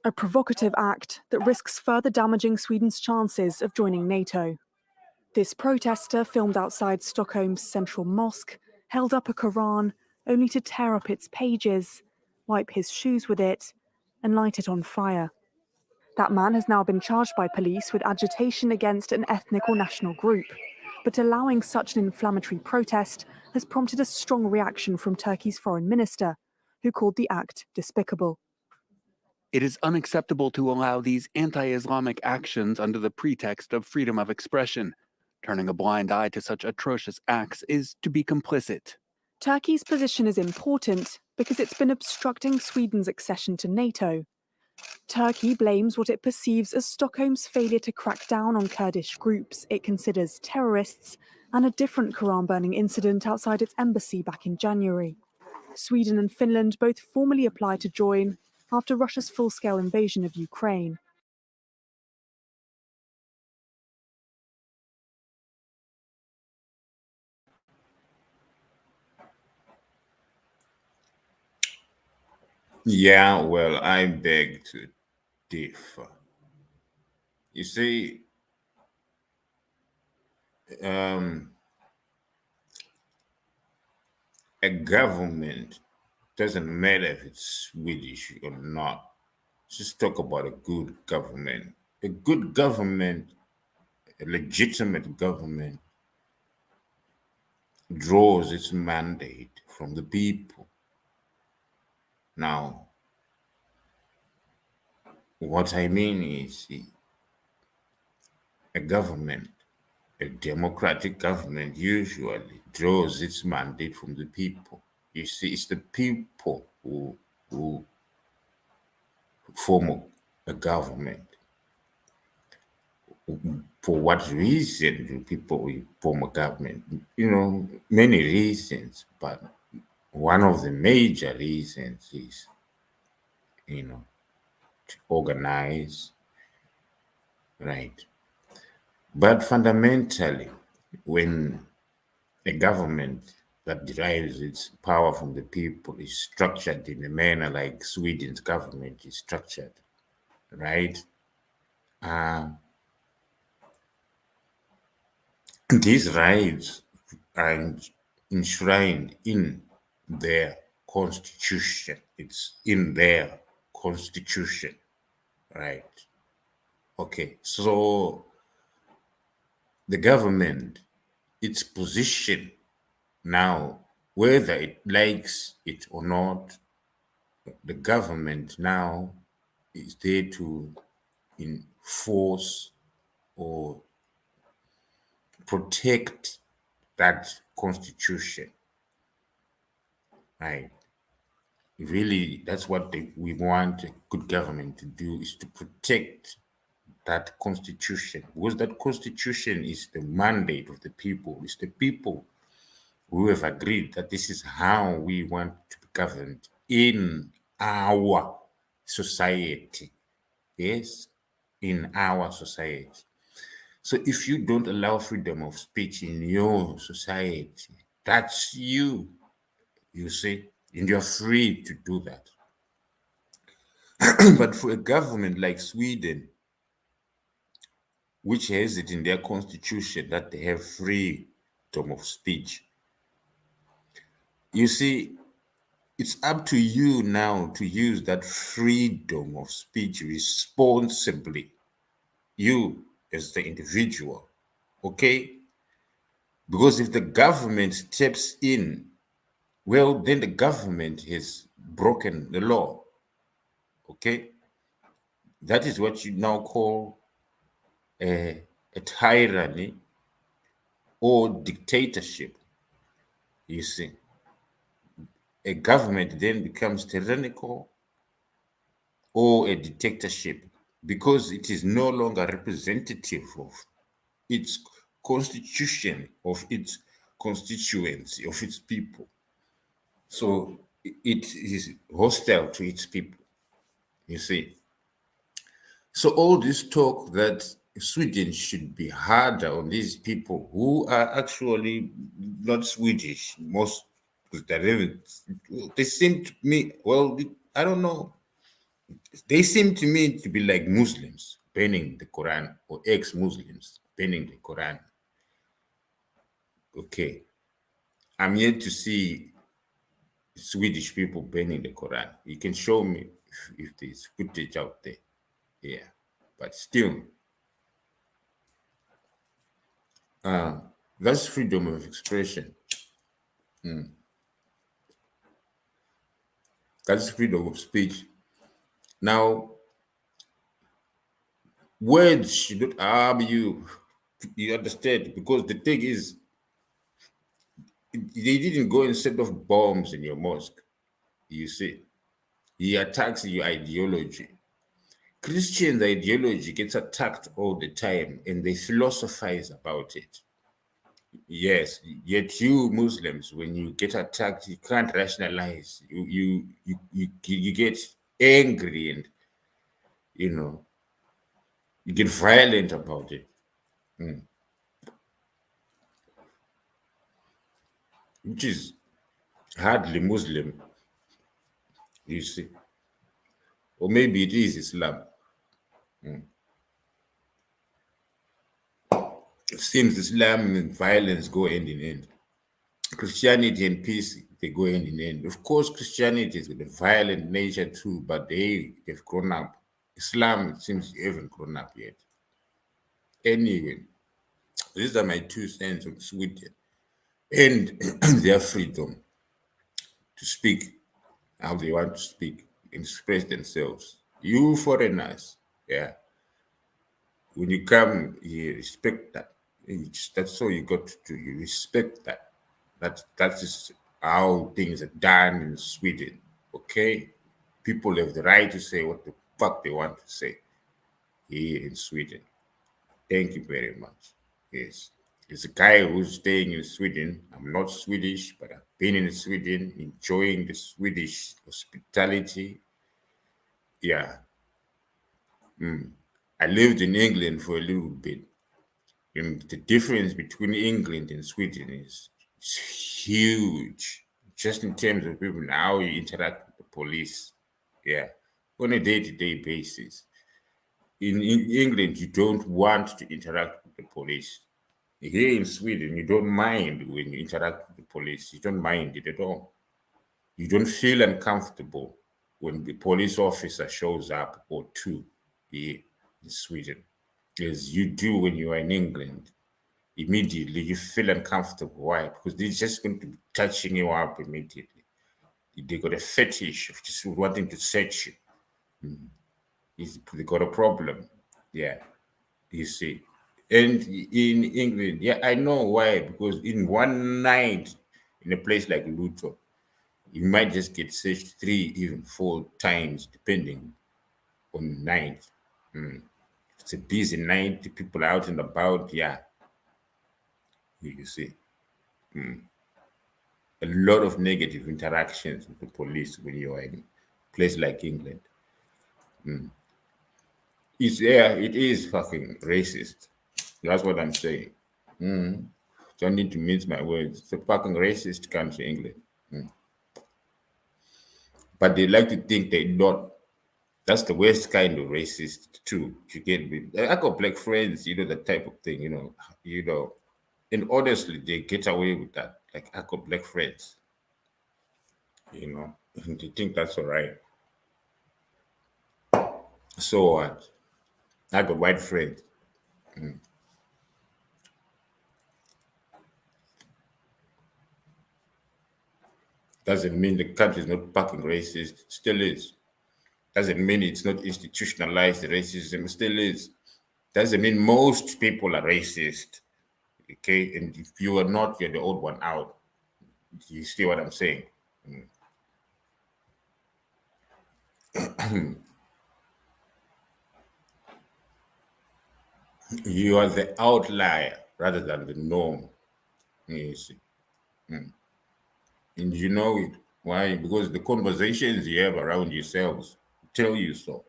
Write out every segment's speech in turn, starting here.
a provocative act that risks further damaging Sweden's chances of joining NATO. This protester filmed outside Stockholm's central mosque held up a Quran only to tear up its pages, wipe his shoes with it, and light it on fire. That man has now been charged by police with agitation against an ethnic or national group, but allowing such an inflammatory protest has prompted a strong reaction from Turkey's foreign minister, who called the act despicable. It is unacceptable to allow these anti-Islamic actions under the pretext of freedom of expression. Turning a blind eye to such atrocious acts is to be complicit. Turkey's position is important because it's been obstructing Sweden's accession to NATO. Turkey blames what it perceives as Stockholm's failure to crack down on Kurdish groups it considers terrorists and a different Quran-burning incident outside its embassy back in January. Sweden and Finland both formally applied to join after Russia's full-scale invasion of Ukraine. Yeah, well, I beg to differ. You see, a government doesn't matter if it's Swedish or not. Just talk about a good government. A good government, a legitimate government, draws its mandate from the people. Now, what I mean is a government, a democratic government usually draws its mandate from the people. You see, it's the people who form a government. For what reason do people form a government? Many reasons, but one of the major reasons is, to organize, right? But fundamentally, when a government that derives its power from the people is structured in a manner like Sweden's government is structured, right? These rights are enshrined in their constitution. It's in their constitution, right? Okay, so the government, its position now, whether it likes it or not, the government now is there to enforce or protect that constitution, right? Really, that's what we want a good government to do, is to protect that constitution, because that constitution is the mandate of the people. It's the people who have agreed that this is how we want to be governed in our society. Yes, in our society. So if you don't allow freedom of speech in your society, that's you see, and you're free to do that. But for a government like Sweden, which has it in their constitution that they have freedom of speech, you see, it's up to you now to use that freedom of speech responsibly. You as the individual, okay? Because if the government steps in, well, then the government has broken the law, okay? That is what you now call a tyranny or dictatorship, you see. A government then becomes tyrannical or a dictatorship because it is no longer representative of its constitution, of its constituency, of its people. So it is hostile to its people, you see. So all this talk that Sweden should be harder on these people who are actually not Swedish, most, they seem to me, well, I don't know. They seem to me to be like Muslims banning the Quran or ex-Muslims banning the Quran. Okay. I'm yet to see Swedish people banning the Quran. You can show me if there's footage out there. Yeah. But still, that's freedom of expression. That's freedom of speech. Now, words should not harm you. You understand? Because the thing is, they didn't go and set off bombs in your mosque. You see, he attacks your ideology. Christian ideology gets attacked all the time, and they philosophize about it. Yes, yet you Muslims, when you get attacked, you can't rationalize. You get angry, and you get violent about it. Which is hardly Muslim, you see. Or maybe it is Islam. It seems Islam and violence go hand in hand. Christianity and peace, they go hand in hand. Of course, Christianity is with a violent nature too, but they've grown up. Islam, it seems they haven't grown up yet. Anyway, these are my 2 cents on Sweden and their freedom to speak how they want to speak, express themselves. You foreigners, yeah, when you come here, respect that. That's all you got to do. You respect that. That is how things are done in Sweden. Okay, people have the right to say what the fuck they want to say here in Sweden. Thank you very much. Yes, it's a guy who's staying in Sweden. I'm not Swedish, but I've been in Sweden, enjoying the Swedish hospitality. Yeah. I lived in England for a little bit. And the difference between England and Sweden is huge, just in terms of people how you interact with the police. Yeah, on a day-to-day basis. In England, you don't want to interact with the police. Here in Sweden, you don't mind when you interact with the police. You don't mind it at all. You don't feel uncomfortable when the police officer shows up or two here in Sweden, as you do when you are in England. Immediately you feel uncomfortable. Why? Because they're just going to be touching you up immediately. They got a fetish of just wanting to search you. They got a problem. Yeah, you see. And in England, yeah, I know why. Because in one night, in a place like Luton, you might just get searched 3, even 4 times, depending on the night. It's a busy night, the people are out and about, yeah. You see. A lot of negative interactions with the police when you're in a place like England. It is fucking racist. That's what I'm saying. Don't need to mince my words. It's a fucking racist country, England. But they like to think they're not. That's the worst kind of racist too. You get me? I got black friends, that type of thing, and honestly, they get away with that. Like I got black friends, and they think that's all right. So what? I got white friends. Doesn't mean the country is not fucking racist. Still is. Doesn't mean it's not institutionalized racism. Still is. Doesn't mean most people are racist. Okay, and if you are not, you're the odd one out. You see what I'm saying? You are the outlier rather than the norm. You see. And you know it. Why? Because the conversations you have around yourselves tell you so.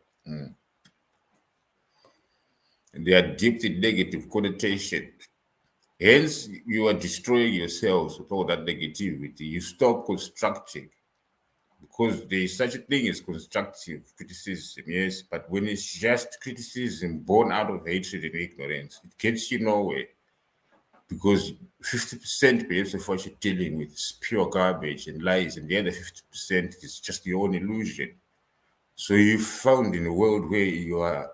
They are deep in negative connotation. Hence, you are destroying yourselves with all that negativity. You stop constructing. because there is such a thing as constructive criticism, yes, but when it's just criticism born out of hatred and ignorance, it gets you nowhere, because 50% perhaps of what you're dealing with is pure garbage and lies, and the other 50% is just your own illusion. So you're found in a world where you are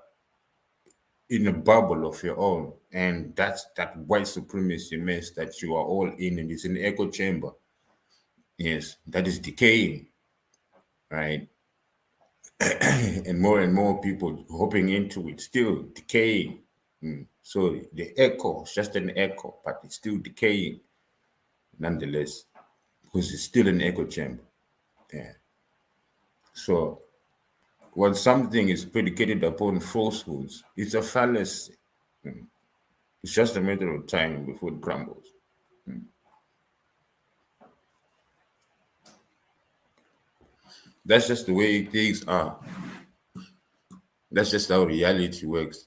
in a bubble of your own, and that's that white supremacy mess that you are all in, and it's an echo chamber. Yes, that is decaying, right? And more people hopping into it, still decaying. So the echo is just an echo, but it's still decaying nonetheless, because it's still an echo chamber. Yeah. So when something is predicated upon falsehoods, it's a fallacy. It's just a matter of time before it crumbles. That's just the way things are. That's just how reality works.